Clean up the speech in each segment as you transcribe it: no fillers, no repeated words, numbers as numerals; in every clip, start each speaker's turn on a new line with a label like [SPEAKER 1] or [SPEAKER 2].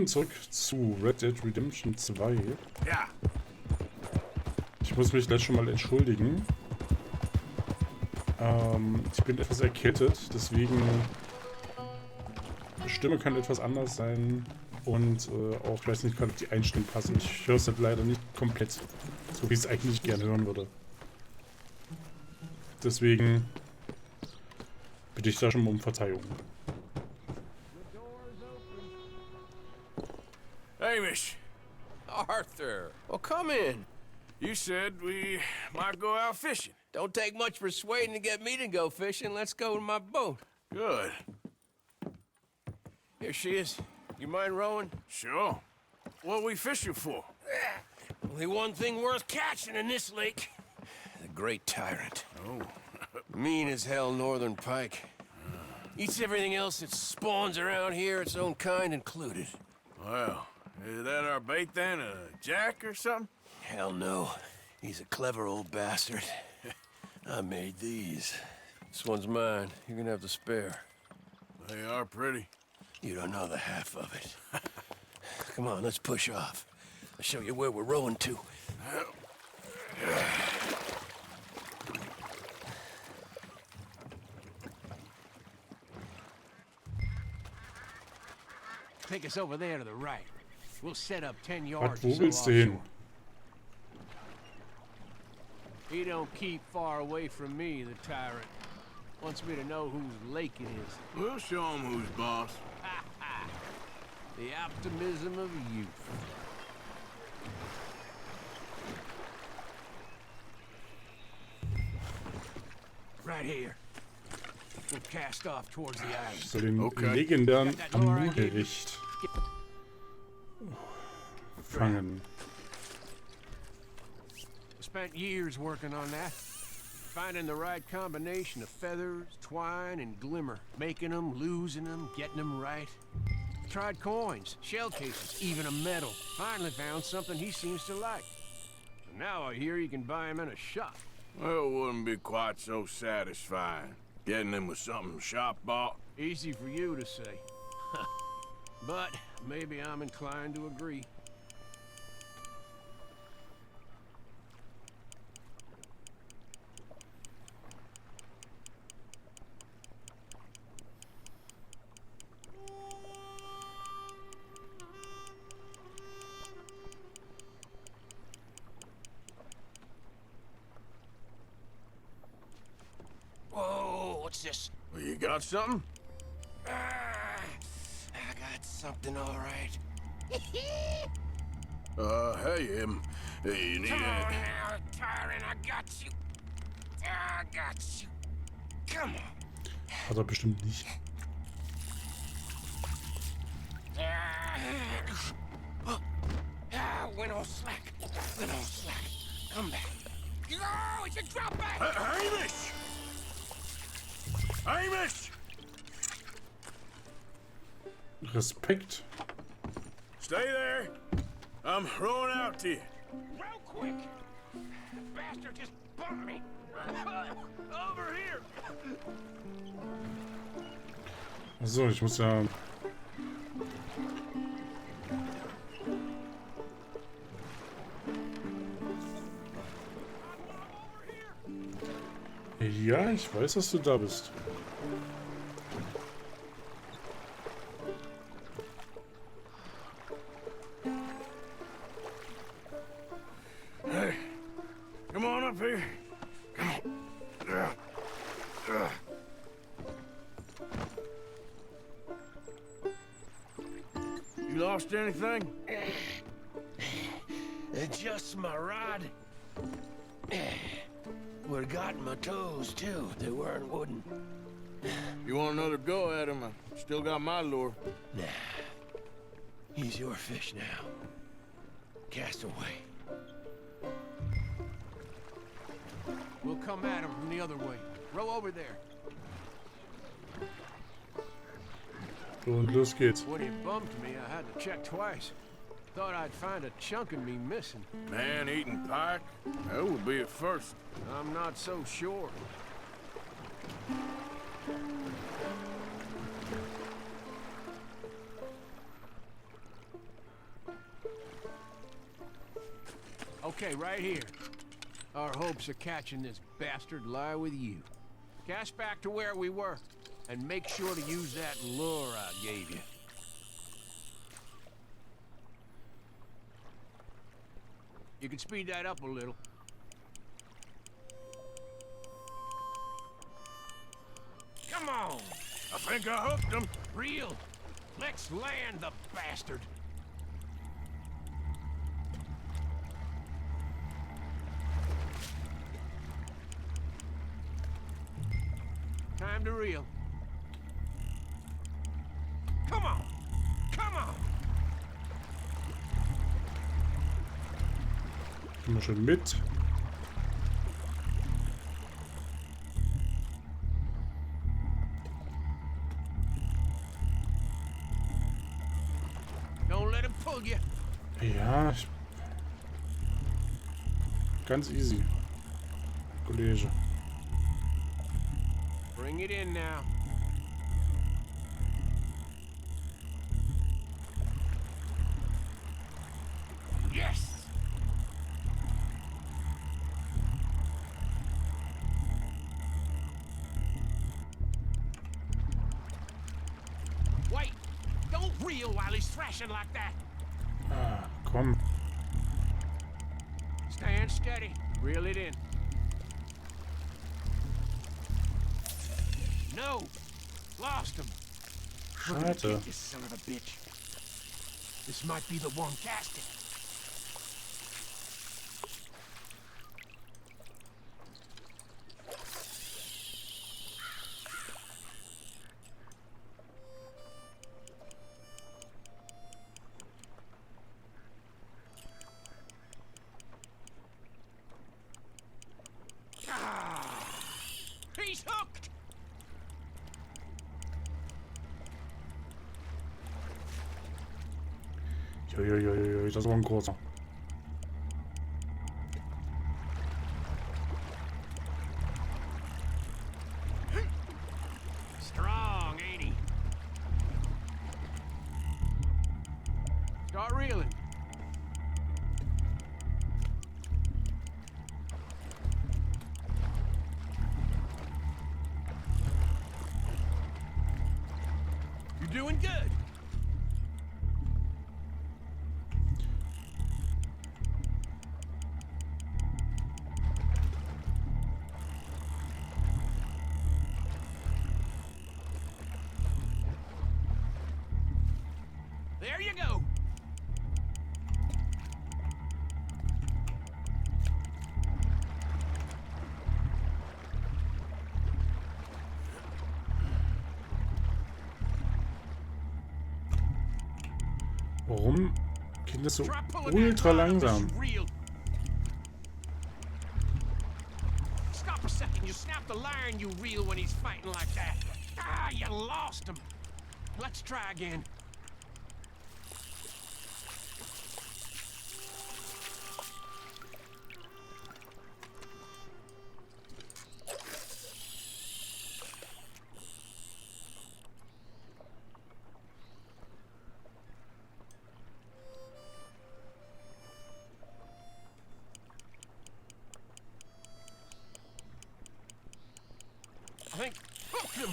[SPEAKER 1] Willkommen zurück zu Red Dead Redemption 2.
[SPEAKER 2] Ja.
[SPEAKER 1] Ich muss mich gleich schon mal entschuldigen. Ich bin etwas erkältet, deswegen die Stimme kann etwas anders sein und auch, ich weiß nicht, ob die Einstellung passen. Ich höre es halt leider nicht komplett, so wie ich es eigentlich gerne hören würde. Deswegen bitte ich da schon mal um Verzeihung.
[SPEAKER 2] Hamish.
[SPEAKER 3] Arthur, well, come in.
[SPEAKER 2] You said we might go out fishing.
[SPEAKER 3] Don't take much persuading to get me to go fishing. Let's go to my boat.
[SPEAKER 2] Good.
[SPEAKER 3] Here she is. You mind rowing?
[SPEAKER 2] Sure. What are we fishing for?
[SPEAKER 3] Only one thing worth catching in this lake. The great tyrant.
[SPEAKER 2] Oh.
[SPEAKER 3] Mean as hell northern pike. Eats everything else that spawns around here, its own kind included.
[SPEAKER 2] Well, is that our bait then? A jack or something?
[SPEAKER 3] Hell no. He's a clever old bastard. I made these. This one's mine. You can have the spare.
[SPEAKER 2] They are pretty.
[SPEAKER 3] You don't know the half of it. Come on, let's push off. I'll show you where we're rowing to.
[SPEAKER 4] Take us over there to the right. We'll set up 10
[SPEAKER 1] Was,
[SPEAKER 4] yards
[SPEAKER 1] wo
[SPEAKER 4] or so
[SPEAKER 1] willst du hin?
[SPEAKER 4] offshore. He don't keep far away from me, the tyrant. Wants me to know whose lake it is.
[SPEAKER 2] We'll show him who's boss.
[SPEAKER 4] The optimism of youth. Right here. We'll cast off towards the island.
[SPEAKER 1] So den
[SPEAKER 2] Okay.
[SPEAKER 1] legendären Amurgericht fangen.
[SPEAKER 4] Spent years working on that. Finding the right combination of feathers, twine, and glimmer. Making them, losing them, getting them right. Tried coins, shell cases, even a medal. Finally found something he seems to like. And now I hear you can buy him in a shop.
[SPEAKER 2] Well, it wouldn't be quite so satisfying. Getting him with something shop bought.
[SPEAKER 4] Easy for you to say. But maybe I'm inclined to agree.
[SPEAKER 3] Whoa, what's this?
[SPEAKER 2] Well, you got something?
[SPEAKER 3] I got something all right.
[SPEAKER 2] Hey, you need
[SPEAKER 3] Come on
[SPEAKER 2] it.
[SPEAKER 3] now, tyrant, I got you. I got you. Come on.
[SPEAKER 1] Hat er bestimmt nicht.
[SPEAKER 3] Went all slack. Went all slack. Come back. Oh, it's a drop back.
[SPEAKER 2] Hamish! Hamish!
[SPEAKER 1] Respekt.
[SPEAKER 2] Stay there. I'm rowing out to you.
[SPEAKER 3] Real quick. Bastard just bumped me. Over here.
[SPEAKER 1] Achso, ich muss ja... Ja, ich weiß, dass du da bist.
[SPEAKER 2] Hey, come on up here. Come on. You lost anything?
[SPEAKER 3] Just my rod. Would've gotten my toes, too, if they weren't wooden.
[SPEAKER 2] You want another go at him? I still got my lure.
[SPEAKER 3] Nah. He's your fish now. Cast away.
[SPEAKER 4] We'll come at him from the other way. Row over there.
[SPEAKER 1] So, und los geht's.
[SPEAKER 4] When he bumped me, I had to check twice. Thought I'd find a chunk of me missing.
[SPEAKER 2] Man-eating pike? That would be at first.
[SPEAKER 4] I'm not so sure. Okay, right here. Our hopes of catching this bastard lie with you. Cast back to where we were, and make sure to use that lure I gave you. You can speed that up a little. Come on!
[SPEAKER 2] I think I hooked him.
[SPEAKER 4] Reel! Let's land the bastard! Time to reel. Come on! Come on!
[SPEAKER 1] Immer schön mit.
[SPEAKER 4] Don't let him pull you.
[SPEAKER 1] Ja, ganz easy, Kollege.
[SPEAKER 4] Bring it in now. Yes! Wait! Don't reel while he's thrashing like that.
[SPEAKER 1] Ah, komm.
[SPEAKER 4] Stand steady. Reel it in. No! Lost him. We're gonna
[SPEAKER 1] Schade.
[SPEAKER 4] get this son of a bitch. This might be the one casting. Ah! He's hooked!
[SPEAKER 1] Jojojojo, das war ein großer.
[SPEAKER 4] Strong, ain't he? Start reeling. You're doing good. There you go.
[SPEAKER 1] Warum geht das so
[SPEAKER 4] Try pulling that
[SPEAKER 1] ultra
[SPEAKER 4] rod up as
[SPEAKER 1] langsam?
[SPEAKER 4] you reel. Stop a second. You snap the line you reel when he's fighting like that. Ah, you lost him. Let's try again. I think hooked him.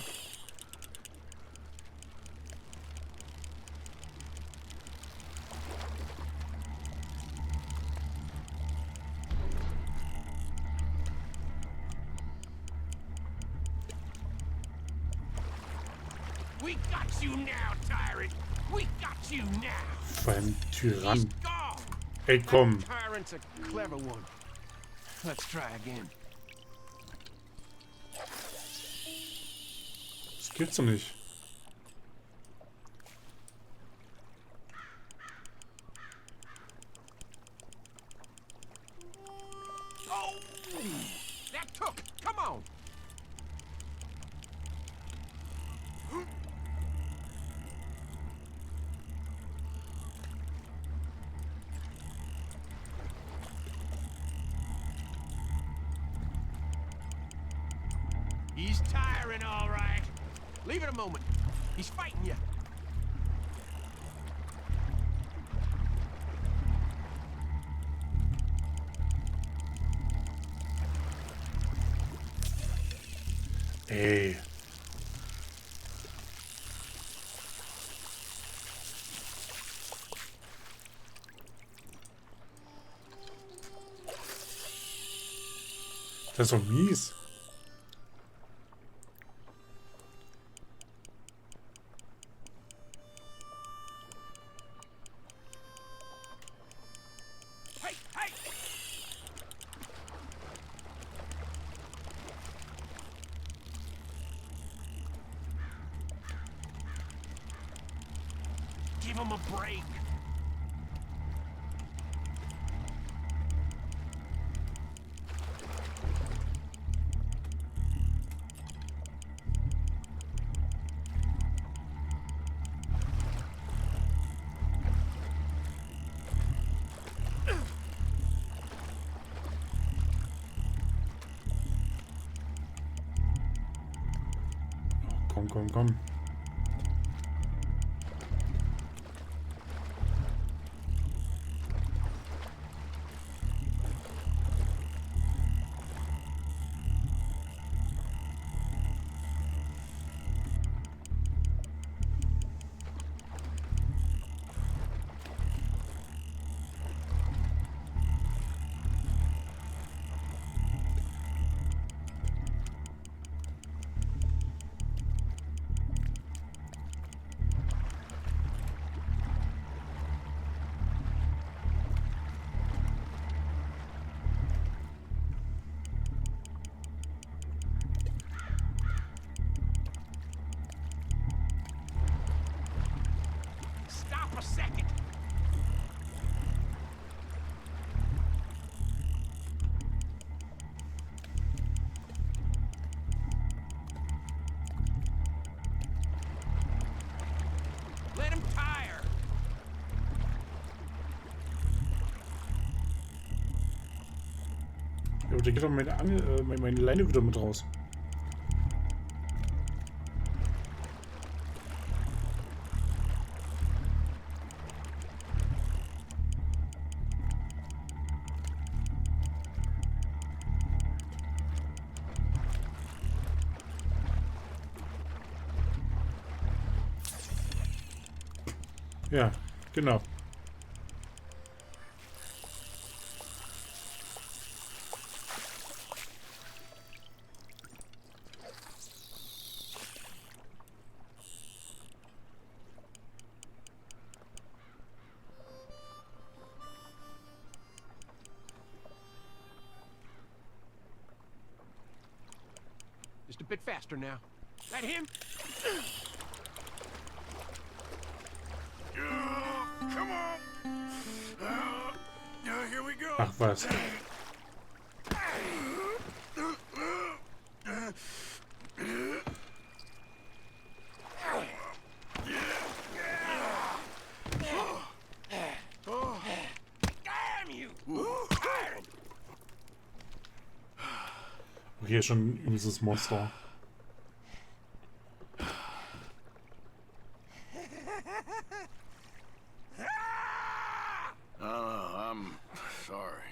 [SPEAKER 4] We got you now, tyrant. We got you now.
[SPEAKER 1] Beim
[SPEAKER 4] He's
[SPEAKER 1] Tyrann.
[SPEAKER 4] gone.
[SPEAKER 1] Ey, komm.
[SPEAKER 4] That tyrant's a clever one. Let's try again.
[SPEAKER 1] Das gibt's doch nicht.
[SPEAKER 4] Oh, that took. Come on. He's tiring, all right. Leave it a moment. He's fighting you.
[SPEAKER 1] Ey. Das ist doch mies.
[SPEAKER 4] Hey, hey! Give him a break.
[SPEAKER 1] Komm, komm, komm.
[SPEAKER 4] Stop a second. Let him tire.
[SPEAKER 1] Ja, aber da geht doch meine Leine wieder mit raus. Ja, genau.
[SPEAKER 4] Just a bit faster now. That him?
[SPEAKER 2] Come on. Here we go.
[SPEAKER 1] Ach was.
[SPEAKER 4] Damn you!
[SPEAKER 1] Okay, schon ein übles Monster.
[SPEAKER 2] I'm sorry.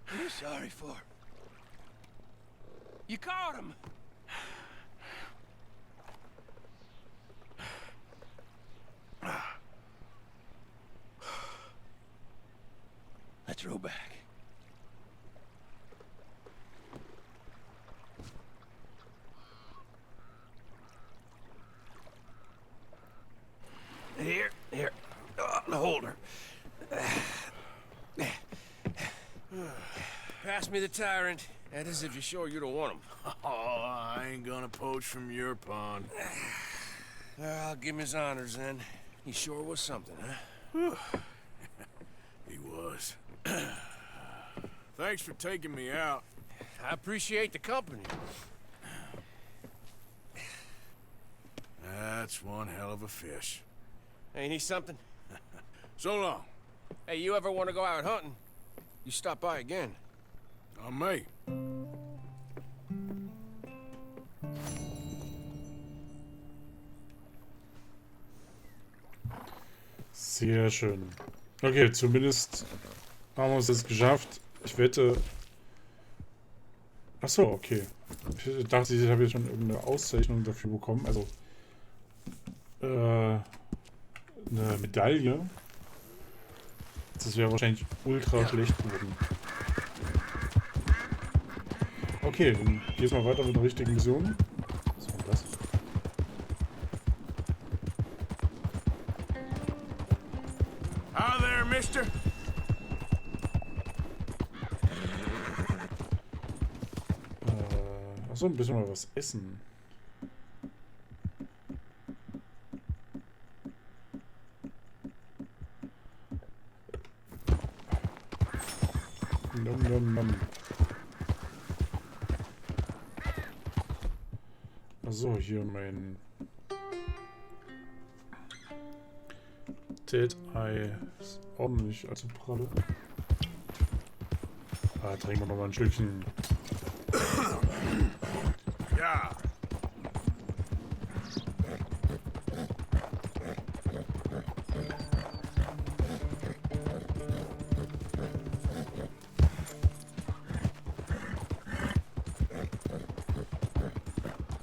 [SPEAKER 3] What are you sorry for?
[SPEAKER 4] You caught him.
[SPEAKER 3] Let's row back. Here. Hold her. Pass me the tyrant. That is if you're sure you don't want him.
[SPEAKER 2] Oh, I ain't gonna poach from your pond.
[SPEAKER 3] I'll give him his honors then. He sure was something, huh?
[SPEAKER 2] He was. Thanks for taking me out.
[SPEAKER 3] I appreciate the company.
[SPEAKER 2] That's one hell of a fish.
[SPEAKER 3] Ain't he something?
[SPEAKER 2] So long.
[SPEAKER 3] Hey, you ever want to go out hunting? You stop by again.
[SPEAKER 2] On me.
[SPEAKER 1] Sehr schön. Okay, zumindest haben wir es jetzt geschafft. Ich wette... Ach so, okay. Ich dachte, ich habe jetzt schon irgendeine Auszeichnung dafür bekommen. Also eine Medaille. Das wäre wahrscheinlich ultra schlecht geworden. Okay, dann geht's mal weiter mit der richtigen Mission. Was war das?
[SPEAKER 2] Hi there, mister.
[SPEAKER 1] Achso, ein bisschen mal was essen. Nom, nom, nom. Also hier mein Dead Eye ist auch noch nicht allzu pralle. Trinken wir noch mal ein Stückchen.
[SPEAKER 2] Ja.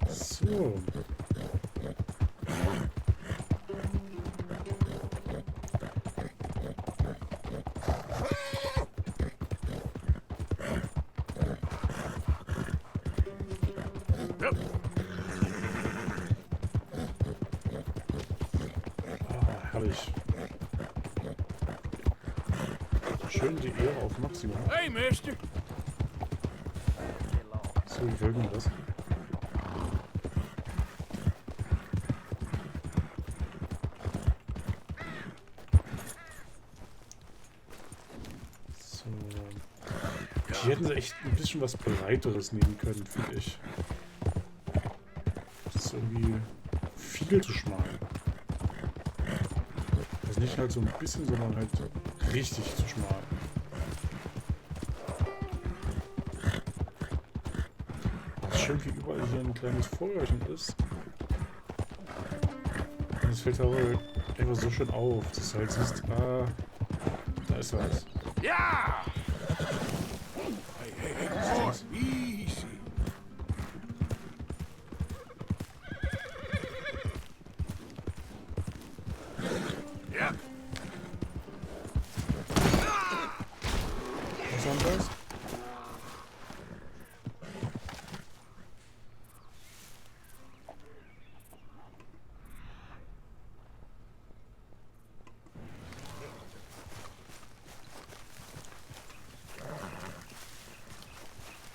[SPEAKER 1] So. Herrlich. Schön die Ehre auf Maximum.
[SPEAKER 2] Hey, mister.
[SPEAKER 1] So gefällt mir das. So. Hier hätten sie echt ein bisschen was Breiteres nehmen können, finde ich. Das ist irgendwie viel zu schmal. Also nicht halt so ein bisschen, sondern halt richtig zu schmal. Das ist schön, wie überall hier ein kleines Feuerchen ist. Und es fällt aber einfach so schön auf, dass du halt siehst, da ist was.
[SPEAKER 2] Ja. Hey, hey, hey, boy, easy. Ja.
[SPEAKER 1] Was war denn das?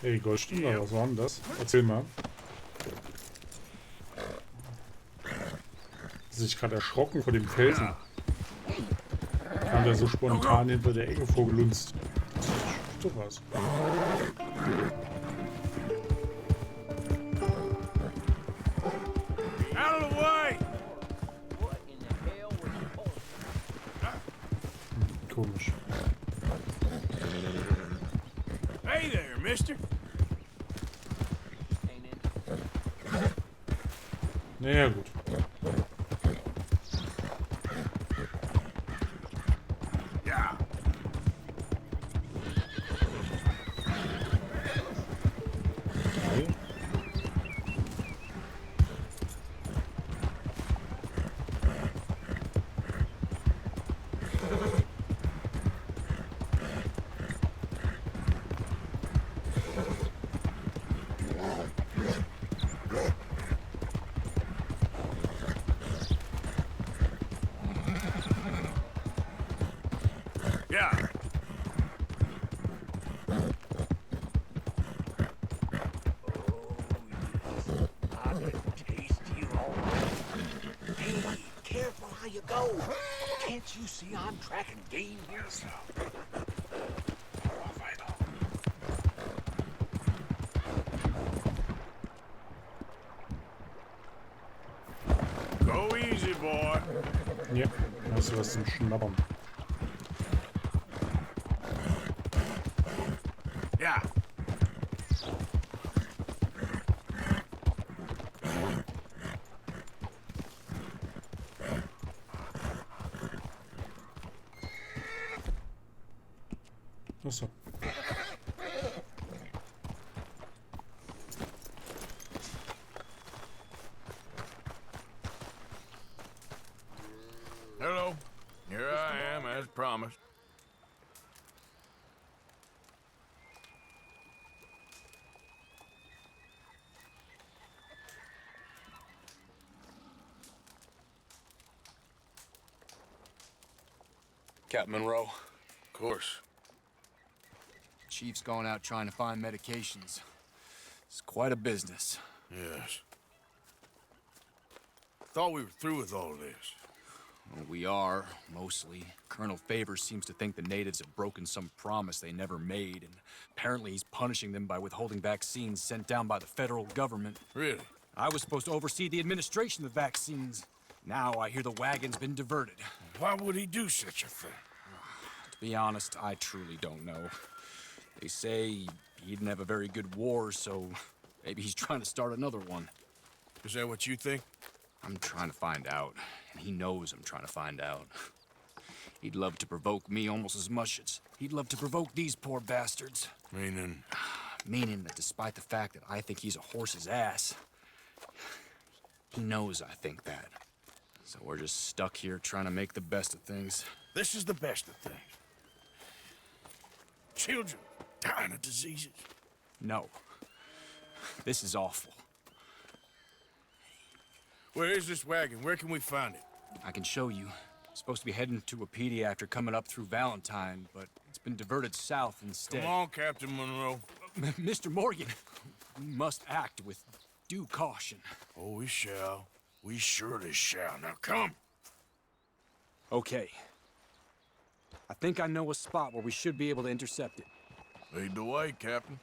[SPEAKER 1] Hey, Goldstinger, was war denn das? Erzähl mal. Sich gerade erschrocken vor dem Felsen. Kam der so spontan hinter der Ecke vorgelunzt. So was.
[SPEAKER 2] Out of the way.
[SPEAKER 1] Komisch.
[SPEAKER 2] Hey there, mister.
[SPEAKER 1] Naja, gut.
[SPEAKER 2] Ja.
[SPEAKER 1] Okay.
[SPEAKER 2] Ja.
[SPEAKER 5] I can taste you already. Hey, careful how you go. Can't you see I'm tracking game here?
[SPEAKER 1] Weiter.
[SPEAKER 2] Go easy, boy.
[SPEAKER 1] Ja, hast du was zum Schnappern.
[SPEAKER 2] Ja.
[SPEAKER 1] Achso.
[SPEAKER 6] Captain Monroe.
[SPEAKER 2] Of course.
[SPEAKER 6] Chief's gone out trying to find medications. It's quite a business.
[SPEAKER 2] Yes. Thought we were through with all this.
[SPEAKER 6] Well, we are, mostly. Colonel Favors seems to think the natives have broken some promise they never made, and apparently he's punishing them by withholding vaccines sent down by the federal government.
[SPEAKER 2] Really?
[SPEAKER 6] I was supposed to oversee the administration of the vaccines. Now I hear the wagon's been diverted.
[SPEAKER 2] Why would he do such a thing?
[SPEAKER 6] To be honest, I truly don't know. They say he didn't have a very good war, so maybe he's trying to start another one.
[SPEAKER 2] Is that what you think?
[SPEAKER 6] I'm trying to find out, and he knows I'm trying to find out. He'd love to provoke me almost as much as he'd love to provoke these poor bastards.
[SPEAKER 2] Meaning?
[SPEAKER 6] Meaning that despite the fact that I think he's a horse's ass, he knows I think that. So we're just stuck here trying to make the best of things.
[SPEAKER 2] This is the best of things. Children dying of diseases.
[SPEAKER 6] No. This is awful.
[SPEAKER 2] Where is this wagon? Where can we find it?
[SPEAKER 6] I can show you. It's supposed to be heading to a PD after coming up through Valentine, but it's been diverted south instead.
[SPEAKER 2] Come on, Captain Monroe.
[SPEAKER 6] Mr. Morgan, we must act with due caution.
[SPEAKER 2] Oh, we shall. We surely shall. Now come.
[SPEAKER 6] Okay. I think I know a spot where we should be able to intercept it.
[SPEAKER 2] Lead the way, Captain.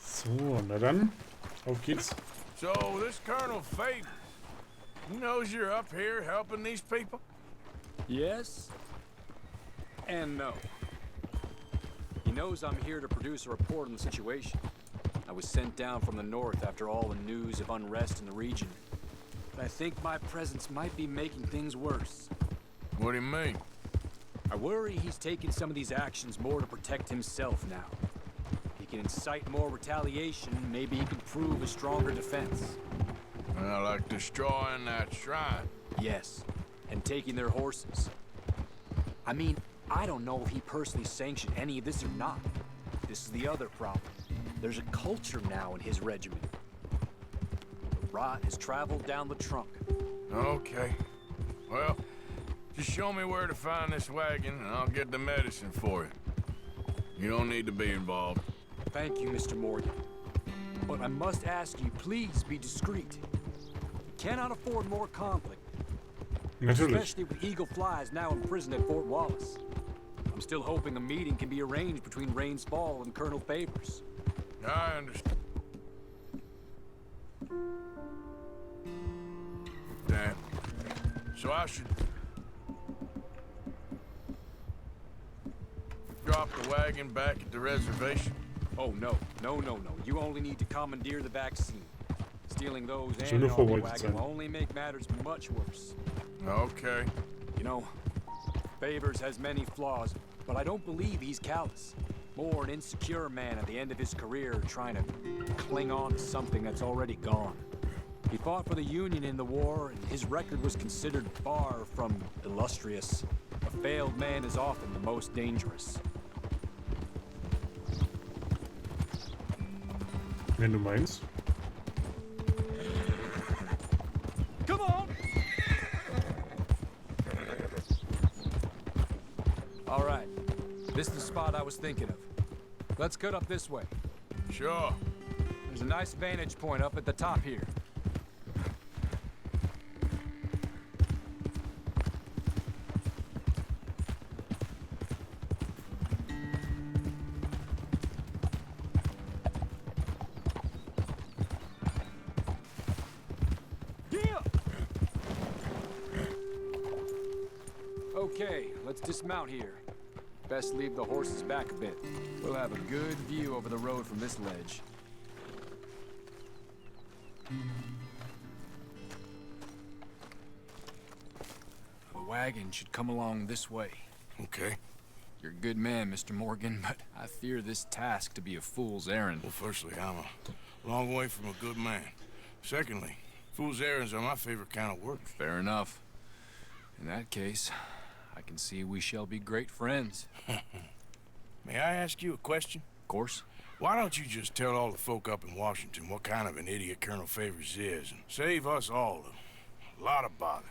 [SPEAKER 1] So, na dann. Auf geht's.
[SPEAKER 2] So, this Colonel Favors, he knows you're up here helping these people?
[SPEAKER 6] Yes and no. He knows I'm here to produce a report on the situation. I was sent down from the north after all the news of unrest in the region. But I think my presence might be making things worse.
[SPEAKER 2] What do you mean?
[SPEAKER 6] I worry he's taking some of these actions more to protect himself now. He can incite more retaliation, maybe he can prove a stronger defense.
[SPEAKER 2] Well, like destroying that shrine.
[SPEAKER 6] Yes, and taking their horses. I mean, I don't know if he personally sanctioned any of this or not. This is the other problem. There's a culture now in his regiment. The rot has traveled down the trunk.
[SPEAKER 2] Okay. Well, just show me where to find this wagon, and I'll get the medicine for you. You don't need to be involved.
[SPEAKER 6] Thank you, Mr. Morgan. But I must ask you, please be discreet. We cannot afford more conflict.
[SPEAKER 1] Natürlich.
[SPEAKER 6] Especially with Eagle Flies now imprisoned at Fort Wallace. I'm still hoping a meeting can be arranged between Rains Fall and Colonel Favors.
[SPEAKER 2] I understand. Damn. So I should drop the wagon back at the reservation?
[SPEAKER 6] Oh, no. No. You only need to commandeer the vaccine. Stealing those
[SPEAKER 1] Soll
[SPEAKER 6] and
[SPEAKER 1] nur
[SPEAKER 6] the
[SPEAKER 1] vorbereitet
[SPEAKER 6] wagon
[SPEAKER 1] sein.
[SPEAKER 6] will only make matters much worse.
[SPEAKER 2] Okay.
[SPEAKER 6] You know, Favors has many flaws, but I don't believe he's callous. More an insecure man at the end of his career trying to cling on to something that's already gone. He fought for the Union in the war, and his record was considered far from illustrious. A failed man is often the most dangerous.
[SPEAKER 1] Wenn du meinst.
[SPEAKER 6] Come on! All right. This is the spot I was thinking of. Let's cut up this way.
[SPEAKER 2] Sure.
[SPEAKER 6] There's a nice vantage point up at the top here. Okay, let's dismount here. Best leave the horses back a bit. We'll have a good view over the road from this ledge. The wagon should come along this way.
[SPEAKER 2] Okay.
[SPEAKER 6] You're a good man, Mr. Morgan, but I fear this task to be a fool's errand.
[SPEAKER 2] Well, firstly, I'm a long way from a good man. Secondly, fool's errands are my favorite kind of work.
[SPEAKER 6] Fair enough. In that case, I can see we shall be great friends.
[SPEAKER 2] May I ask you a question?
[SPEAKER 6] Of course.
[SPEAKER 2] Why don't you just tell all the folk up in Washington what kind of an idiot Colonel Favors is and save us all a lot of bother?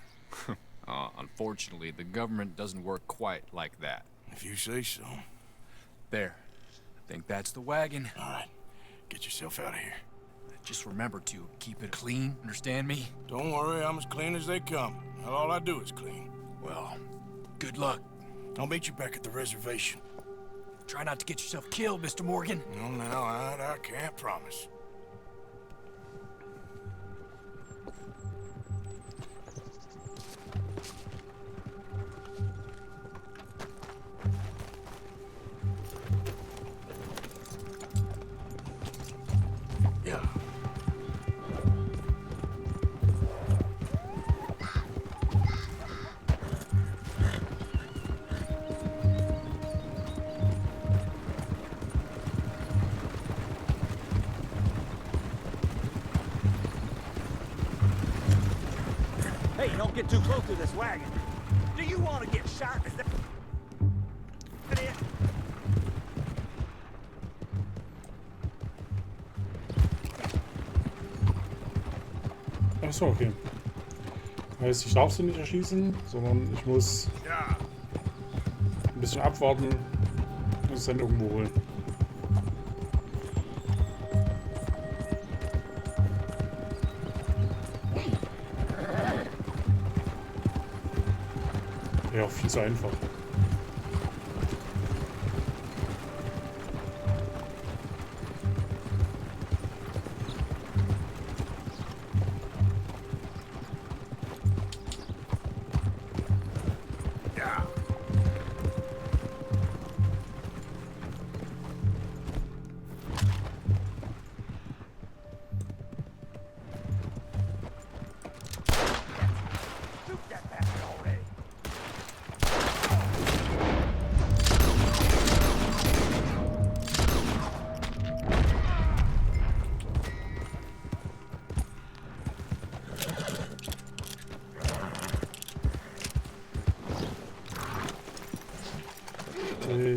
[SPEAKER 6] Unfortunately, the government doesn't work quite like that.
[SPEAKER 2] If you say so.
[SPEAKER 6] There. I think that's the wagon.
[SPEAKER 2] All right, get yourself out of here.
[SPEAKER 6] Just remember to keep it clean, understand me?
[SPEAKER 2] Don't worry, I'm as clean as they come. Not all I do is clean.
[SPEAKER 6] Well, good luck.
[SPEAKER 2] I'll meet you back at the reservation.
[SPEAKER 6] Try not to get yourself killed, Mr. Morgan.
[SPEAKER 2] No, now, I can't promise. Yeah.
[SPEAKER 5] Hey, don't get too close to this wagon. Do you want to get shot? Is that it?
[SPEAKER 1] Achso, okay. Heißt, ich darf sie nicht erschießen, sondern ich muss
[SPEAKER 2] Ja.
[SPEAKER 1] ein bisschen abwarten und es dann irgendwo holen. Ja, viel zu einfach.
[SPEAKER 2] Ja.
[SPEAKER 5] Shoot that bastard already.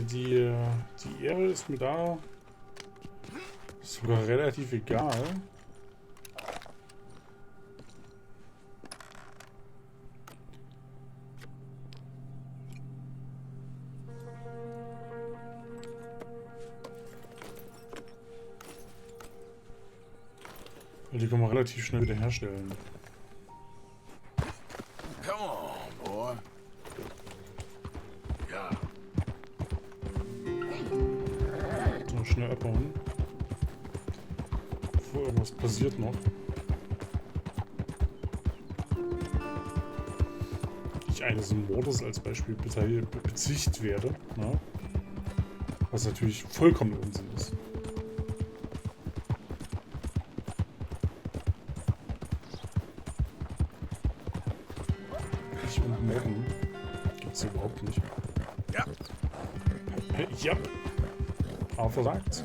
[SPEAKER 1] Die Ehre ist mir da sogar relativ egal. Weil die kann man relativ schnell wieder herstellen.
[SPEAKER 2] Come on, boy. Ja.
[SPEAKER 1] So, schnell abbauen. Bevor irgendwas passiert noch. Ich eines Mordes als Beispiel bezichtigt werde. Ja? Was natürlich vollkommen Unsinn ist. Ich und Morden gibt's überhaupt nicht.
[SPEAKER 2] Ja.
[SPEAKER 1] Ja. Aber versagt.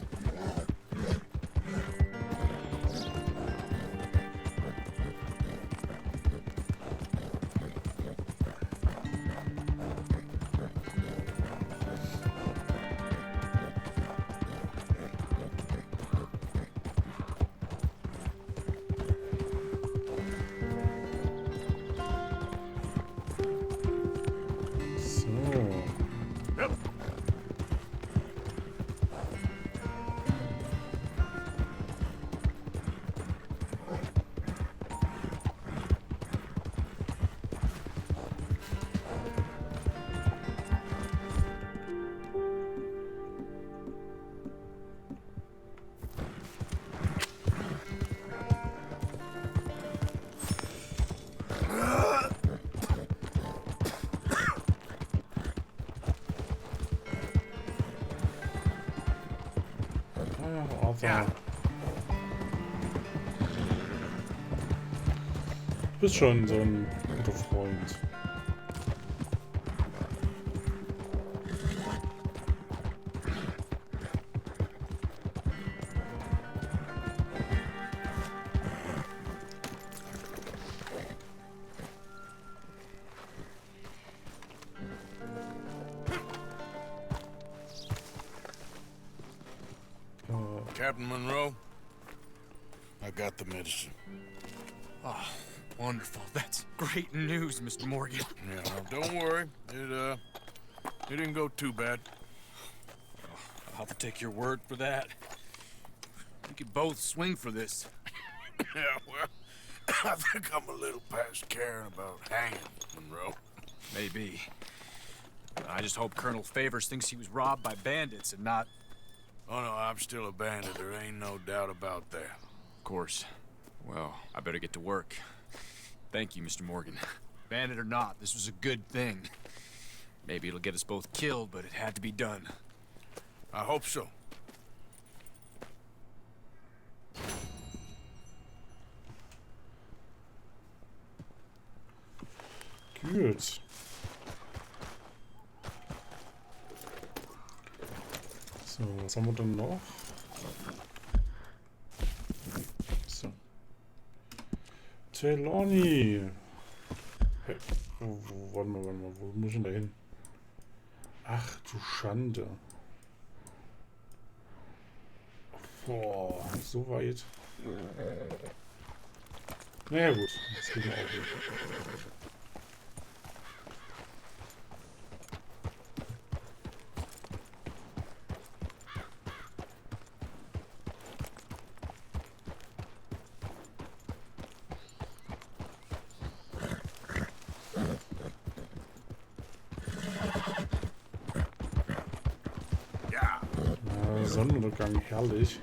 [SPEAKER 2] Ja.
[SPEAKER 1] Du bist schon so ein guter Freund.
[SPEAKER 2] Captain Monroe, I got the medicine.
[SPEAKER 6] Oh, wonderful. That's great news, Mr. Morgan.
[SPEAKER 2] Yeah, no, don't worry. It didn't go too bad.
[SPEAKER 6] I'll have to take your word for that. We could both swing for this.
[SPEAKER 2] Yeah, well, I think I'm a little past caring about hanging, Monroe.
[SPEAKER 6] Maybe. I just hope Colonel Favors thinks he was robbed by bandits and not...
[SPEAKER 2] Oh, no, I'm still a bandit. There ain't no doubt about that.
[SPEAKER 6] Of course. Well, I better get to work. Thank you, Mr. Morgan. Bandit or not, this was a good thing. Maybe it'll get us both killed, but it had to be done.
[SPEAKER 2] I hope so.
[SPEAKER 1] Gut. So, was haben wir denn noch? So. Trelawney. Hey, warte mal, wo muss ich denn da hin? Ach du Schande. Boah, so weit. Naja gut, das geht mir auch nicht. Sonnenuntergang, herrlich.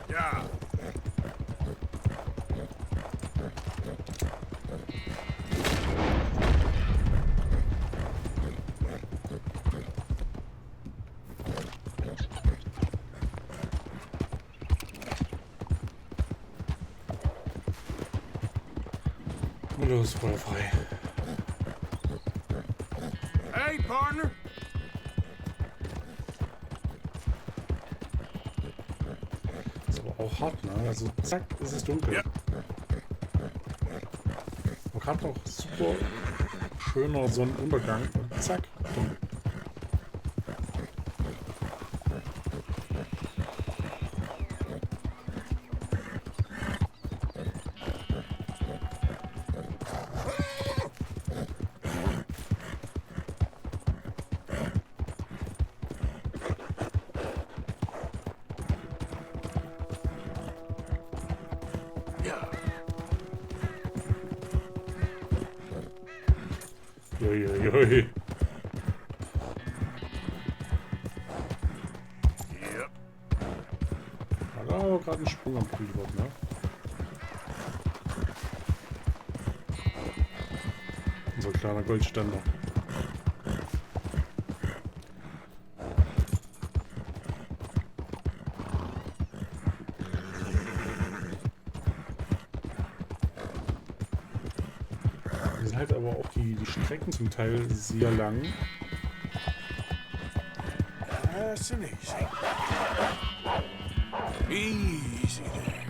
[SPEAKER 2] Ja.
[SPEAKER 1] Los, Feuer frei.
[SPEAKER 2] Hey, partner.
[SPEAKER 1] Ist aber auch hart, ne? Also zack, ist es dunkel.
[SPEAKER 2] Ja.
[SPEAKER 1] Man hat noch super schöner Sonnenuntergang und zack, dunkel. Uiuiui.
[SPEAKER 2] Yep.
[SPEAKER 1] Hat aber gerade einen Sprung am Keyboard, ne? Unser kleiner Goldständer. Halt aber auch die Strecken zum Teil sehr lang.
[SPEAKER 2] That's an easy. Easy there.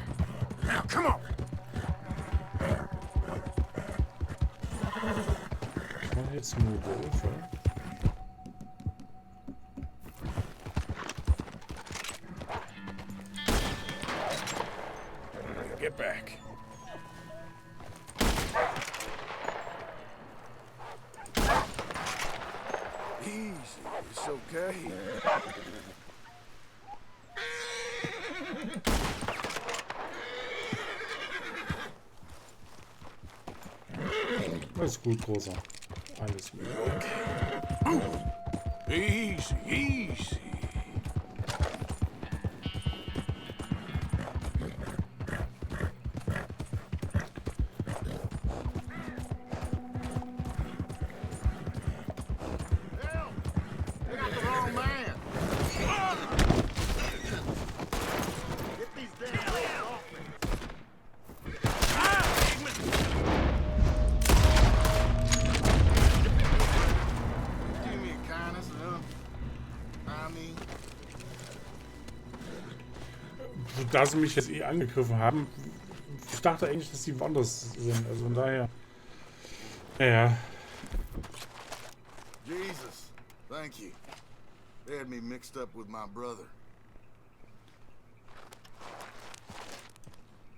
[SPEAKER 2] Now, come on.
[SPEAKER 1] Kann man jetzt nur Würfe?
[SPEAKER 2] Get back. Easy, it's okay.
[SPEAKER 1] Alles gut, Großer. Alles gut.
[SPEAKER 2] Easy, easy.
[SPEAKER 1] da sie mich jetzt eh angegriffen haben, ich dachte eigentlich, dass die woanders sind. Also von daher. Naja.
[SPEAKER 7] Jesus, thank you. They had me mixed up with my brother.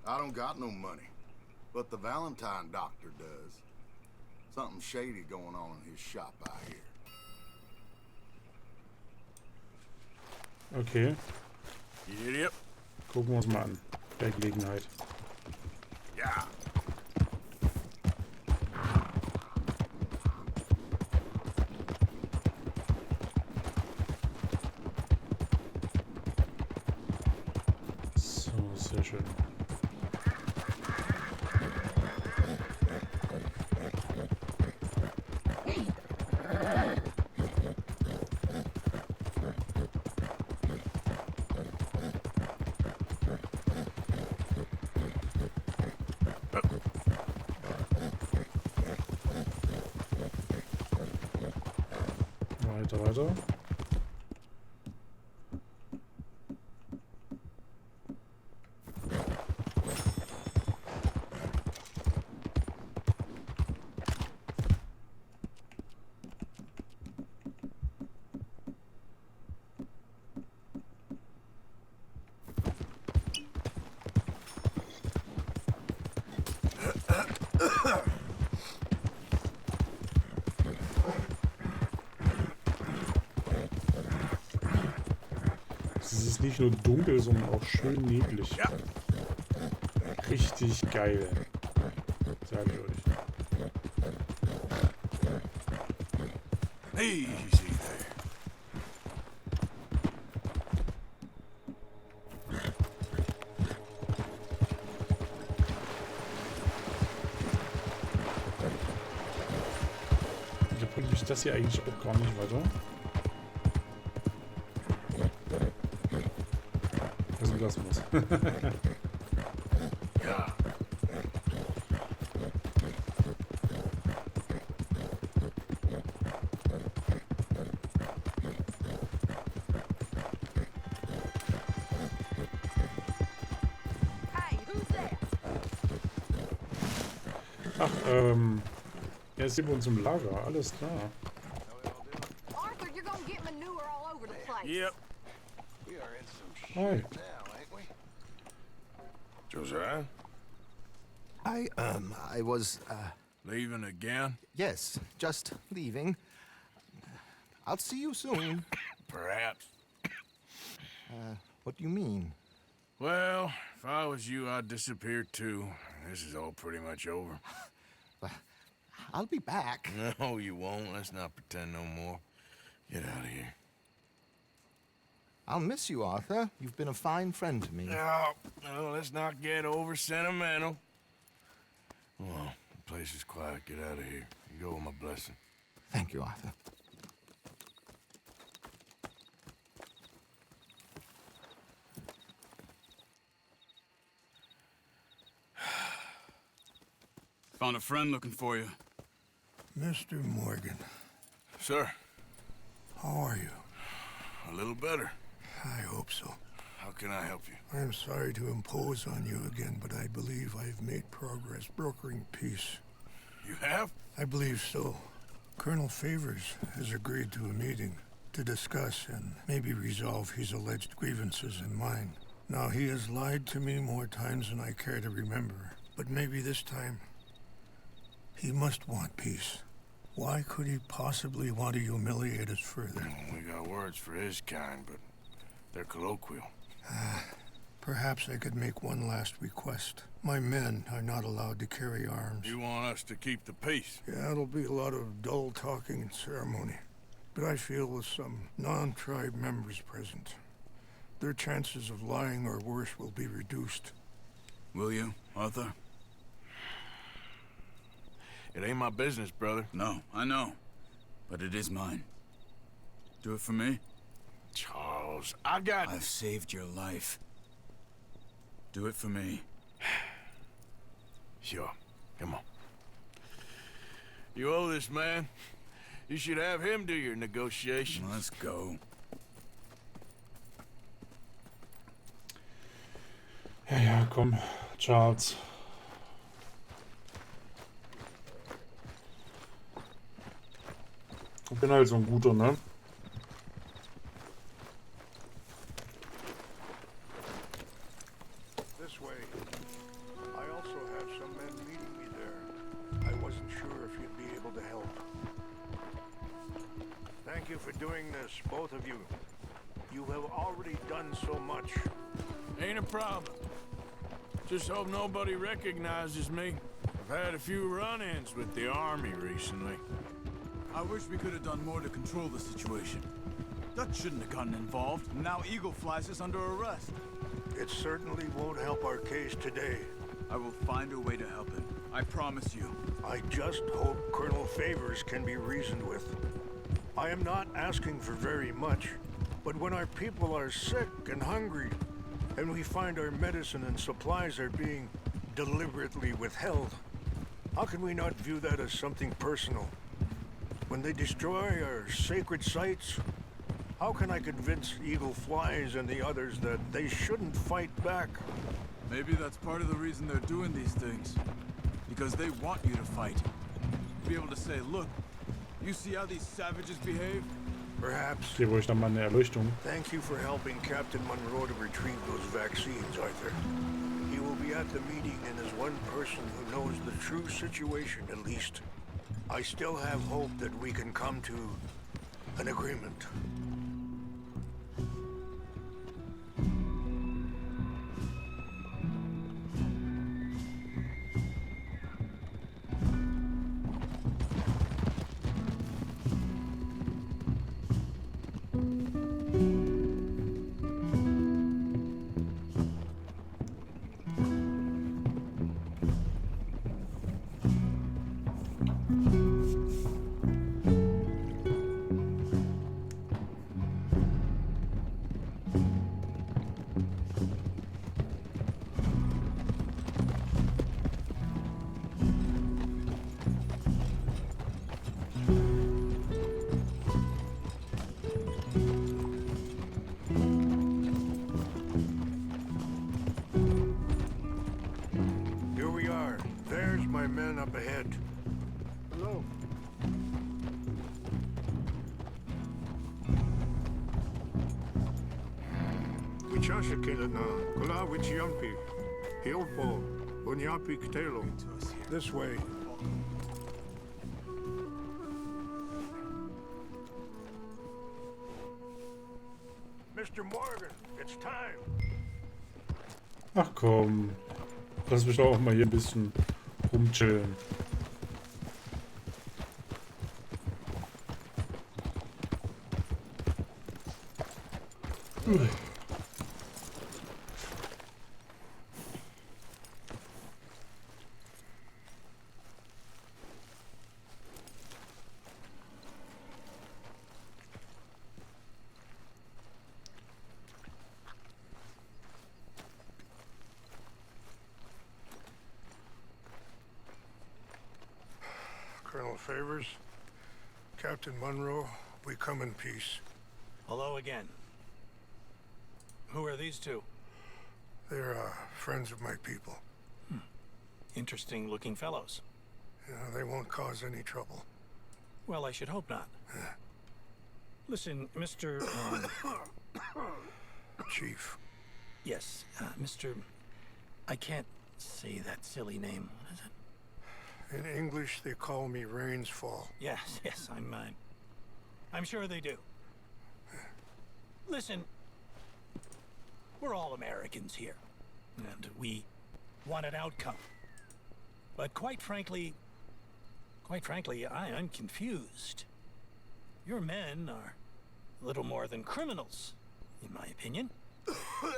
[SPEAKER 7] I don't got no money, but the Valentine doctor does. Something shady going on in his shop, I hear.
[SPEAKER 1] Okay.
[SPEAKER 2] Yep.
[SPEAKER 1] Gucken wir uns mal an. Bei Gelegenheit.
[SPEAKER 2] Ja.
[SPEAKER 1] So, sehr schön. Weiter. Es ist nicht nur dunkel, sondern auch schön neblig.
[SPEAKER 2] Ja.
[SPEAKER 1] Richtig geil. Sag ich euch.
[SPEAKER 2] Easy there.
[SPEAKER 1] Da bringt mich das hier eigentlich auch gar nicht weiter. Also lassen wir es.
[SPEAKER 2] Ja.
[SPEAKER 1] Ach, er ist hier bei uns im Lager. Alles klar.
[SPEAKER 8] Arthur, you're gonna get manure all over the place.
[SPEAKER 2] Yep.
[SPEAKER 3] We are in some shit
[SPEAKER 1] Hi.
[SPEAKER 3] now, ain't we?
[SPEAKER 2] Josiah,
[SPEAKER 9] I was,
[SPEAKER 2] leaving again?
[SPEAKER 9] yes, just leaving. I'll see you soon.
[SPEAKER 2] Perhaps.
[SPEAKER 9] What do you mean?
[SPEAKER 2] Well, if I was you, I'd disappear too. This is all pretty much over.
[SPEAKER 9] I'll be back.
[SPEAKER 2] No, you won't. Let's not pretend no more. Get out of here.
[SPEAKER 9] I'll miss you, Arthur. You've been a fine friend to me.
[SPEAKER 2] No, let's not get over sentimental. Well, the place is quiet. Get out of here. You go with my blessing.
[SPEAKER 9] Thank you, Arthur.
[SPEAKER 10] Found a friend looking for you.
[SPEAKER 7] Mr. Morgan,
[SPEAKER 2] Sir,
[SPEAKER 7] how are you?
[SPEAKER 2] a little better.
[SPEAKER 7] I hope so.
[SPEAKER 2] How can I help you?
[SPEAKER 7] I am sorry to impose on you again, but I believe I have made progress brokering peace.
[SPEAKER 2] You have?
[SPEAKER 7] I believe so. Colonel Favors has agreed to a meeting to discuss and maybe resolve his alleged grievances and mine. Now, he has lied to me more times than I care to remember, but maybe this time he must want peace. Why could he possibly want to humiliate us further?
[SPEAKER 2] We got words for his kind, but they're colloquial.
[SPEAKER 7] Perhaps I could make one last request. My men are not allowed to carry arms.
[SPEAKER 2] You want us to keep the peace?
[SPEAKER 7] Yeah, it'll be a lot of dull talking and ceremony. But I feel with some non-tribe members present, their chances of lying or worse will be reduced.
[SPEAKER 10] Will you, Arthur?
[SPEAKER 2] It ain't my business, brother.
[SPEAKER 10] No, I know. But it is mine. Do it for me?
[SPEAKER 2] Charles, I got...
[SPEAKER 10] I've saved your life. Do it for me.
[SPEAKER 2] Sure. Come on. You owe this man. You should have him do your negotiations.
[SPEAKER 10] Let's go.
[SPEAKER 1] Ja, ja, komm. Charts. Ich bin halt so ein guter, ne?
[SPEAKER 7] This way. I also have some men meeting me there. I wasn't sure if you'd be able to help. Thank you for doing this, both of you. You have already done so much.
[SPEAKER 2] Ain't a problem. Just hope nobody recognizes me. I've had a few run-ins with the army recently.
[SPEAKER 10] I wish we could have done more to control the situation. Dutch shouldn't have gotten involved. Now Eagle flies us under arrest.
[SPEAKER 7] It certainly won't help our case today.
[SPEAKER 10] I will find a way to help him. I promise you.
[SPEAKER 7] I just hope Colonel Favors can be reasoned with. I am not asking for very much, but when our people are sick and hungry, and we find our medicine and supplies are being deliberately withheld, how can we not view that as something personal? When they destroy our sacred sites, how can I convince Eagle Flies and the others that they shouldn't fight back?
[SPEAKER 10] Maybe that's part of the reason they're doing these things. Because they want you to fight. Be able to say, look, you see how these savages behave?
[SPEAKER 7] Perhaps.
[SPEAKER 1] Hier brauche ich dann mal eine Erleuchtung.
[SPEAKER 7] Thank you for helping Captain Monroe to retrieve those vaccines, Arthur. He will be at the meeting and is one person who knows the true situation, at least. I still have hope that we can come to an agreement. Up ahead. Hello. Wichasha Kilana, Kula Wichiampi, Hilpo, Unyapi Ktelo. This way. Mr. Morgan, it's time.
[SPEAKER 1] Ach komm. Lass mich doch auch mal hier ein bisschen rumchillen.
[SPEAKER 7] Colonel Favors, Captain Monroe, we come in peace.
[SPEAKER 5] Hello again. Who are these two?
[SPEAKER 7] They're friends of my people.
[SPEAKER 5] Interesting looking fellows.
[SPEAKER 7] Yeah, they won't cause any trouble.
[SPEAKER 5] Well, I should hope not. Listen, Mr.
[SPEAKER 7] Chief.
[SPEAKER 5] Yes, Mr. I can't say that silly name. What is it?
[SPEAKER 7] In English, they call me Rainsfall.
[SPEAKER 5] Yes, I'm sure they do. Listen, we're all Americans here, and we want an outcome. But quite frankly, I'm confused. Your men are a little more than criminals, in my opinion.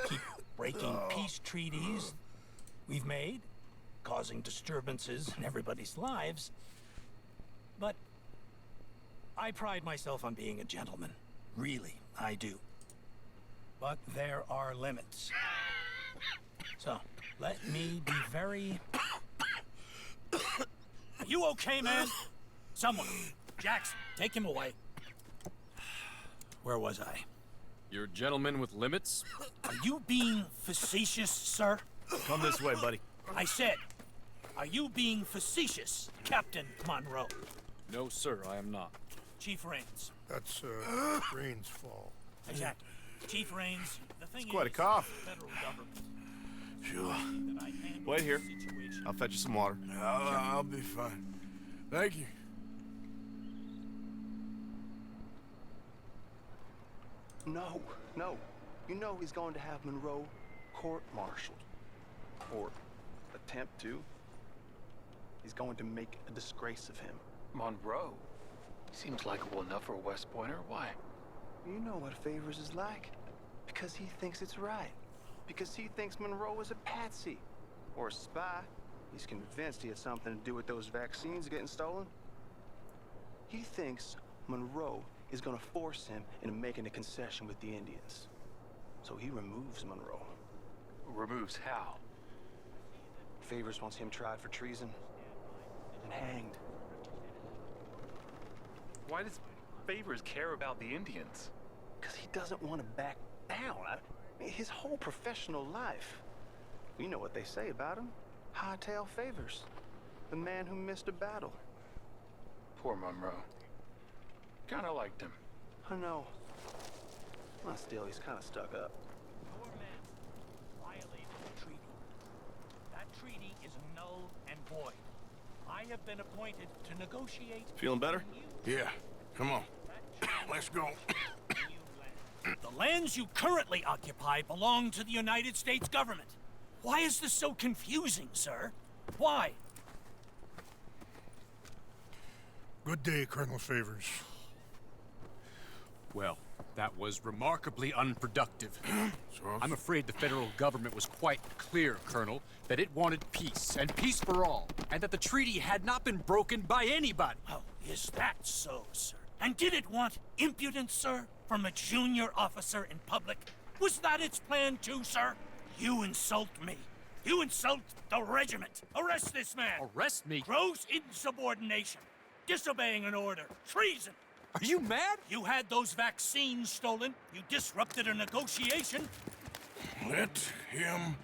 [SPEAKER 5] Keep breaking peace treaties we've made, causing disturbances in everybody's lives. But I pride myself on being a gentleman. Really, I do. But there are limits. So, let me be very... Are you okay, man? Someone. Jackson, take him away. Where was I?
[SPEAKER 11] You're a gentleman with limits?
[SPEAKER 5] Are you being facetious, sir?
[SPEAKER 3] Come this way, buddy.
[SPEAKER 5] I said, are you being facetious, Captain Monroe?
[SPEAKER 6] No, sir, I am not.
[SPEAKER 5] Chief Raines.
[SPEAKER 7] That's, Rain's fault.
[SPEAKER 5] Exactly. Chief Raines, the thing
[SPEAKER 3] It's quite a
[SPEAKER 5] is,
[SPEAKER 3] cough.
[SPEAKER 5] the federal government.
[SPEAKER 3] Sure.
[SPEAKER 5] that I handle
[SPEAKER 3] Wait here.
[SPEAKER 5] the situation.
[SPEAKER 3] I'll fetch you some water.
[SPEAKER 2] I'll be fine. Thank you.
[SPEAKER 9] No, no. You know he's going to have Monroe court-martialed. Or attempt to. He's going to make a disgrace of him.
[SPEAKER 11] Monroe? Seems likable enough for a West Pointer. Why?
[SPEAKER 9] You know what Favors is like. Because he thinks it's right. Because he thinks Monroe is a patsy. Or a spy. He's convinced he had something to do with those vaccines getting stolen. He thinks Monroe is gonna force him into making a concession with the Indians. So he removes Monroe.
[SPEAKER 11] Removes how?
[SPEAKER 9] Favors wants him tried for treason and hanged.
[SPEAKER 11] Why does Favors care about the Indians?
[SPEAKER 9] Because he doesn't want to back down. His whole professional life. You know what they say about him. Hightail Favors. The man who missed a battle.
[SPEAKER 11] Poor Monroe. Kinda liked him.
[SPEAKER 9] I know. Well, still, he's kind of stuck up.
[SPEAKER 5] Your men violated the treaty. That treaty is null and void. I have been appointed to negotiate.
[SPEAKER 3] Feeling better?
[SPEAKER 2] Yeah, come on. Let's go.
[SPEAKER 5] The lands you currently occupy belong to the United States government. Why is this so confusing, sir? Why?
[SPEAKER 7] Good day, Colonel Favors.
[SPEAKER 6] Well, that was remarkably unproductive. I'm afraid the federal government was quite clear, Colonel, that it wanted peace, and peace for all, and that the treaty had not been broken by anybody.
[SPEAKER 5] Oh, is that so, sir? And did it want impudence, sir, from a junior officer in public? Was that its plan too, sir? You insult me. You insult the regiment. Arrest this man.
[SPEAKER 6] Arrest me?
[SPEAKER 5] Gross insubordination. Disobeying an order. Treason.
[SPEAKER 6] Are you mad?
[SPEAKER 5] You had those vaccines stolen. You disrupted a negotiation.
[SPEAKER 2] Let him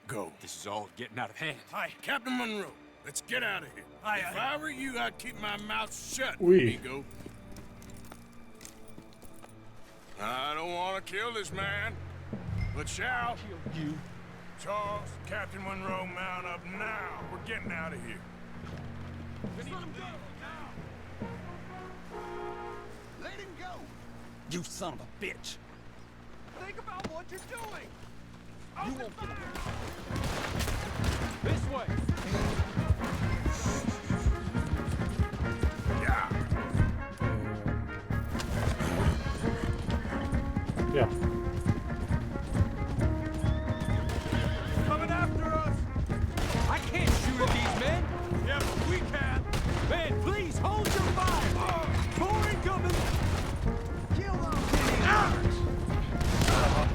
[SPEAKER 2] go.
[SPEAKER 6] This is all getting out of hand.
[SPEAKER 2] Captain Monroe, let's get out of here. If I were you, I'd keep my mouth shut,
[SPEAKER 1] Oui.
[SPEAKER 2] amigo. I don't want to kill this man, but shall
[SPEAKER 11] You?
[SPEAKER 2] Charles, Captain Monroe, mount up now. We're getting out of here.
[SPEAKER 4] Let him go now. Let him go.
[SPEAKER 11] You son of a bitch!
[SPEAKER 4] Think about what you're doing.
[SPEAKER 11] You won't get away. This way!
[SPEAKER 2] Yeah.
[SPEAKER 1] Ja.
[SPEAKER 4] Coming after us.
[SPEAKER 6] I can't shoot at these men!
[SPEAKER 4] Yeah, but we can.
[SPEAKER 6] Man, please hold your fire! More incoming!
[SPEAKER 4] Kill those idiots.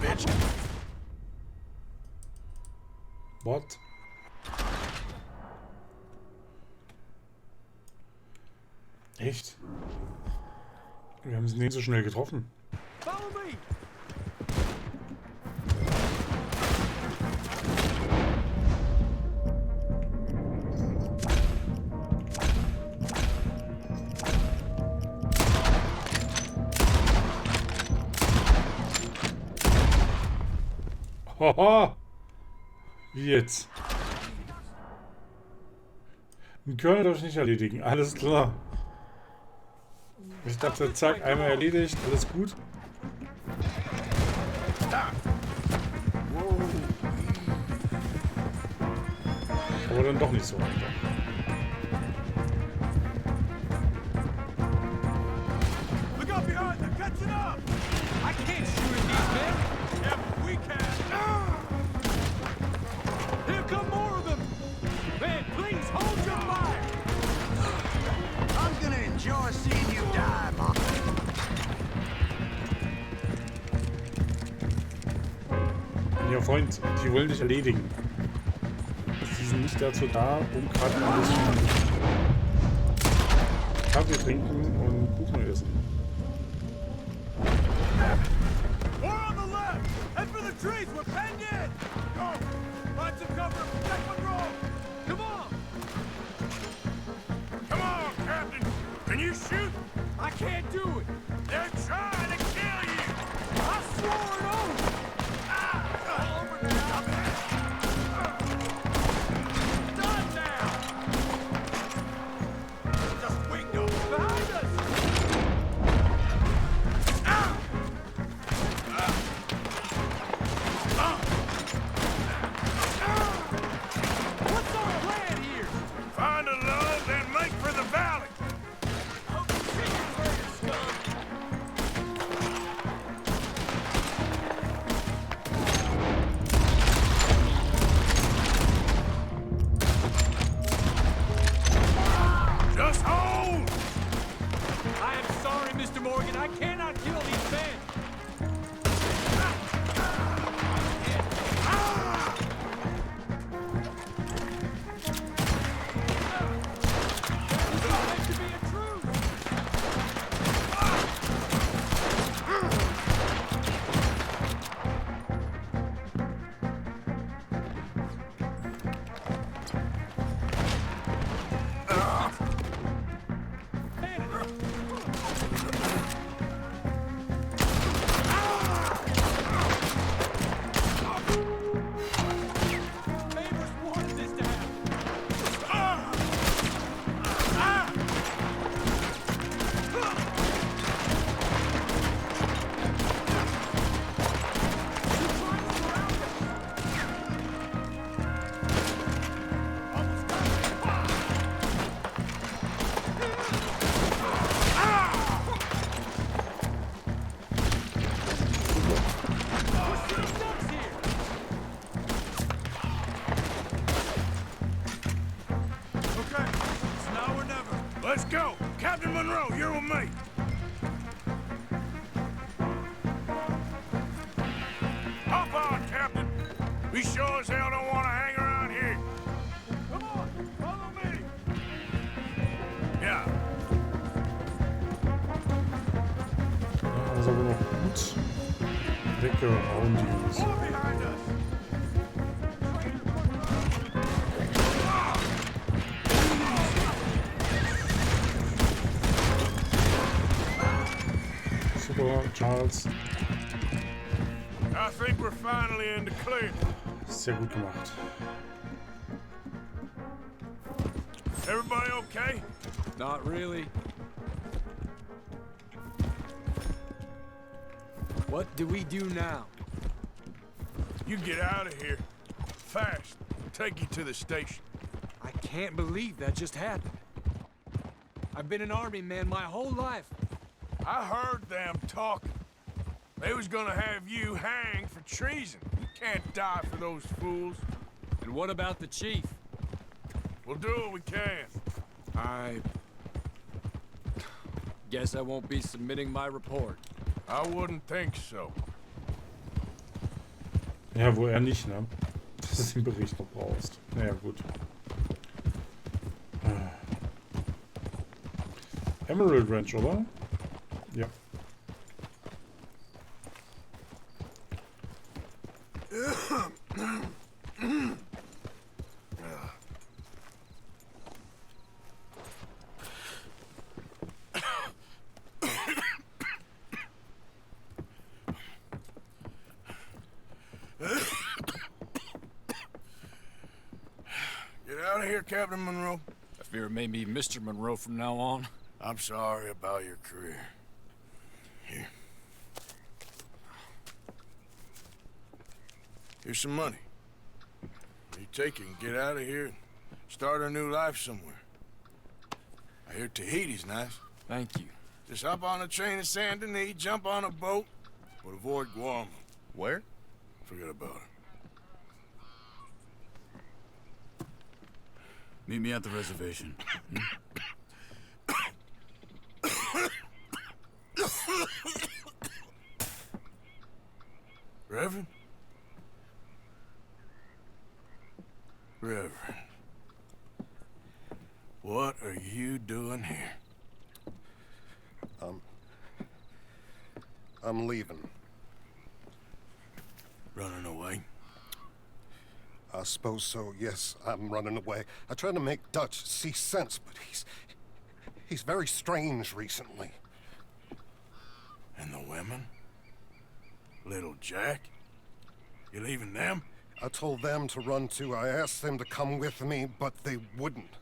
[SPEAKER 2] Bitch.
[SPEAKER 1] What? Echt? Wir haben sie nicht so schnell getroffen.
[SPEAKER 4] Follow me.
[SPEAKER 1] Haha! Wie jetzt? Den Körner darf ich nicht erledigen. Alles klar. Ich dachte, zack, einmal erledigt. Alles gut. Aber dann doch nicht so einfach.
[SPEAKER 4] Look up behind them. Catching up.
[SPEAKER 6] I can't shoot at these men!
[SPEAKER 4] Yeah, but we can.
[SPEAKER 6] Here come more of them! Man, please hold your fire!
[SPEAKER 4] I'm gonna enjoy seeing you die, Mom.
[SPEAKER 1] Ja, Freund, die wollen dich erledigen. Sie sind nicht dazu da, um gerade ein bisschen Kaffee trinken und Kuchen essen.
[SPEAKER 4] More on the left. Head for the trees. We're penned in. Go.
[SPEAKER 10] find some cover and protect Monroe! Come on!
[SPEAKER 2] Come on, Captain! Can you shoot?
[SPEAKER 10] I can't do it!
[SPEAKER 2] They're trying to kill you!
[SPEAKER 10] I swore an oath! All over now! Done now! Just winged them! Behind us! What's our plan here?
[SPEAKER 2] Find a love, then make for the valley! Just hold!
[SPEAKER 10] I am sorry, Mr. Morgan. I cannot kill these men. There's not meant to be a truce. Favors wanted this to happen.
[SPEAKER 2] Okay, it's now or never. Let's go! Captain Monroe, you're with me! Hop on, Captain! We sure as hell don't want to hang around here.
[SPEAKER 10] Come on, follow me.
[SPEAKER 2] Yeah.
[SPEAKER 1] Ja, ist aber noch gut weggehauen, die
[SPEAKER 10] More behind us.
[SPEAKER 1] Super, Charles.
[SPEAKER 2] I think we're finally in the clear.
[SPEAKER 1] Sehr gut gemacht.
[SPEAKER 2] Everybody okay?
[SPEAKER 6] Not really. What do we do now?
[SPEAKER 2] You get out of here. Fast. Take you to the station.
[SPEAKER 6] I can't believe that just happened. I've been an army man my whole life.
[SPEAKER 2] I heard them talking. They was gonna have you hanged for treason. You can't die for those fools.
[SPEAKER 6] And what about the chief?
[SPEAKER 2] We'll do what we can.
[SPEAKER 6] I guess I won't be submitting my report.
[SPEAKER 2] I wouldn't think so.
[SPEAKER 1] Ja, wo er nicht, ne? Dass du den Bericht noch brauchst. Naja, gut. Emerald Ranch, oder? Ja.
[SPEAKER 2] Get out of here, Captain Monroe.
[SPEAKER 6] I fear it may be Mr. Monroe from now on.
[SPEAKER 2] I'm sorry about your career. Here. Here's some money. You take it and get out of here and start a new life somewhere. I hear Tahiti's nice.
[SPEAKER 6] Thank you.
[SPEAKER 2] Just hop on a train to Saint Denis, jump on a boat, but avoid Guam.
[SPEAKER 6] Where?
[SPEAKER 2] Forget about it.
[SPEAKER 12] Meet me at the reservation.
[SPEAKER 2] Reverend? Reverend. What are you doing here?
[SPEAKER 13] I'm leaving.
[SPEAKER 2] Running away?
[SPEAKER 12] I suppose so, yes. I'm running away. I try to make Dutch see sense, but he's very strange recently.
[SPEAKER 2] And the women? Little Jack? You leaving them?
[SPEAKER 12] I told them to run too. I asked them to come with me, but they wouldn't.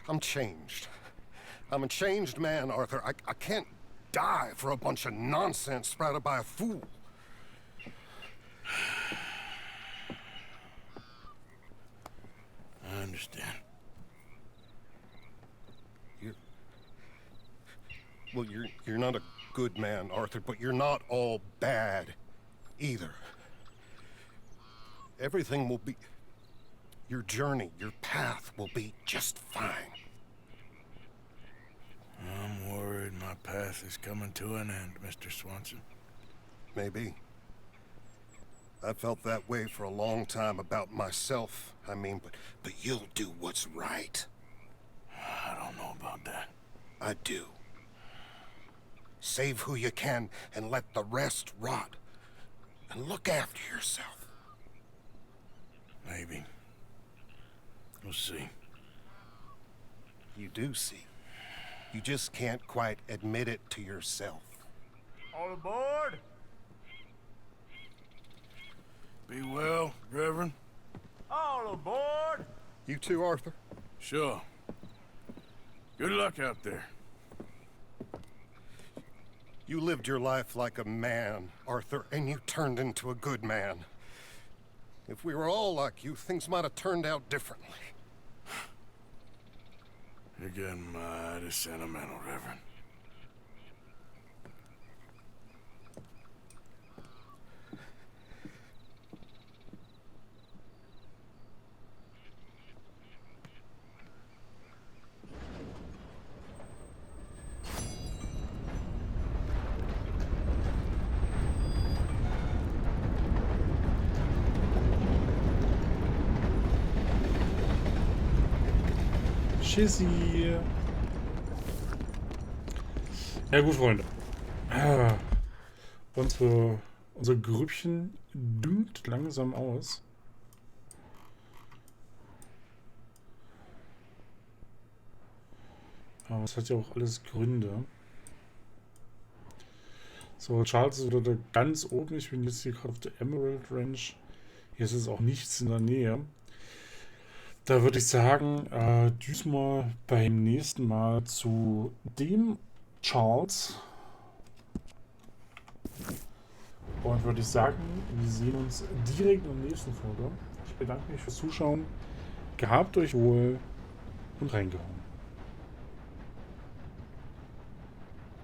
[SPEAKER 12] I'm changed. I'm a changed man, Arthur. I can't die for a bunch of nonsense sprouted by a fool.
[SPEAKER 2] I understand.
[SPEAKER 12] You're not a good man, Arthur, but you're not all bad either. Everything will be... Your journey, your path will be just fine.
[SPEAKER 2] I'm worried my path is coming to an end, Mr. Swanson.
[SPEAKER 12] Maybe. I felt that way for a long time about myself. I mean, but you'll do what's right.
[SPEAKER 2] I don't know about that.
[SPEAKER 12] I do. Save who you can and let the rest rot. And look after yourself.
[SPEAKER 2] Maybe. We'll see.
[SPEAKER 12] You do see. You just can't quite admit it to yourself.
[SPEAKER 2] All aboard! Be well, Reverend.
[SPEAKER 11] All aboard!
[SPEAKER 12] You too, Arthur?
[SPEAKER 2] Sure. Good luck out there.
[SPEAKER 12] You lived your life like a man, Arthur, and you turned into a good man. If we were all like you, things might have turned out differently.
[SPEAKER 2] You're getting mighty sentimental, Reverend.
[SPEAKER 1] Tschüssi. Ja gut, Freunde. Unser Grüppchen düngt langsam aus. Aber es hat ja auch alles Gründe. So, Charles ist wieder ganz oben. Ich bin jetzt hier gerade auf der Emerald Ranch. Hier ist es auch nichts in der Nähe. Da würde ich sagen, düsen wir beim nächsten Mal zu dem Charles. Und würde ich sagen, wir sehen uns direkt in der nächsten Folge. Ich bedanke mich fürs Zuschauen. Gehabt euch wohl und reingehauen.